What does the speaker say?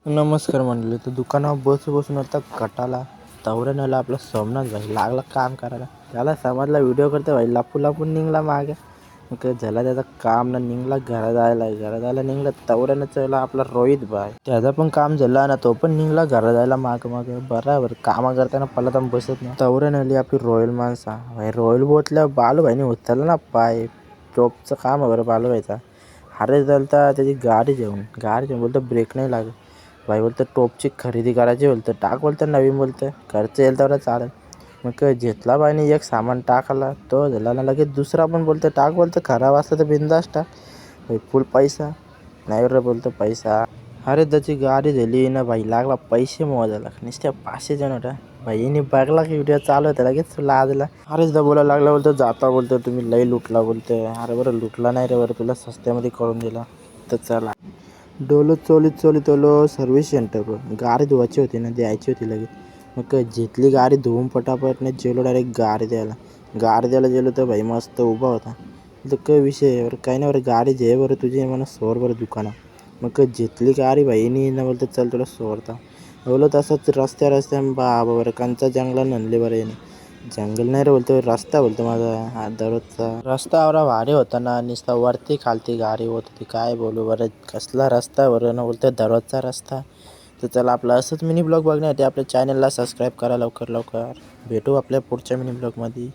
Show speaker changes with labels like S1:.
S1: नमस्कार मंडळी. तर दुकानावर बसून आता कटाला तवऱ्यानं आला आपला सोमनाथ भाई लागला काम करायला. त्याला समाजला व्हिडिओ करते भाई लपून निघला मागे. मग झाला त्याचं काम ना, निघला घरा जायला निघला तवऱ्यानं चला आपला रोहित भाई. त्याचं पण काम झालं ना, तो पण निघला घरा जायला मागे बराबर कामा करताना पलत बसत नाही. तवऱ्यानं आली आपली रॉयल माणसा भाई. रॉयल बोटल्या बालूभाईने उचलला ना पाय. टॉपचं काम आहे बरं बालूभाईचा. अरे चालता त्याची गाडी घेऊन बोलतो ब्रेक नाही लागत भाई. बोलतं टॉपची खरेदी करायची, बोलतं टाक, बोलतं नवीन, बोलतं खर्च येईल तेवढा चालेल. मग घेतला बाईने एक सामान टाकला तो झाला ना, लगेच दुसरा पण बोलतं टाक, बोलतं खराब असतं तर बिंदास टाक भाई. फुल पैसा नाही रे, बोलतं पैसा. अरे त्याची गाडी झाली ना भाई, लागला पैसे मोजायला नुसत्या 500 जण होता भाईने. बघला की व्हिडिओ चालू होता लगेच लाजला. अरेच दा बोलायला लागला, बोलतं जाता, बोलतं तुम्ही लई लुटला, बोलतं. अरे बरं लुटला नाही रे, बरं तुला स्वस्त्यामध्ये करून दिला. तर चला डोलो चोली सर्व्हिस सेंटरवर गाडी धुवायची होती ना, द्यायची होती लगेच. मग घेतली गाडी धुवून पटापट नाही जेलो डायरेक्ट गाडी द्यायला गेलो तर भाई मस्त उभा होता. तर काय विषय बरं काही नाही, बरं गाडी जे बरं तुझी मला सोर बरं दुकानात. मग घेतली गाडी भाईनी ना, बोलतं चल तुला सोडता. बोलत तसंच रस्त्या बाबा बरं कंचा जंगला नणले बरं याने. जंगल नाही रे, बोलतो रस्ता, बोलतो माझा हा दररोजचा रस्ता. आवरा भारी होता ना, नुसता वरती खालती गाडी होत होती. काय बोलू बरं, कसला रस्ता बरं ना, बोलतो दररोजचा रस्ता. तर चला आपलं असंच मिनी ब्लॉग बघण्यासाठी आपल्या चॅनलला सबस्क्राईब करा लवकर. भेटू आपल्या पुढच्या मिनी ब्लॉगमध्ये.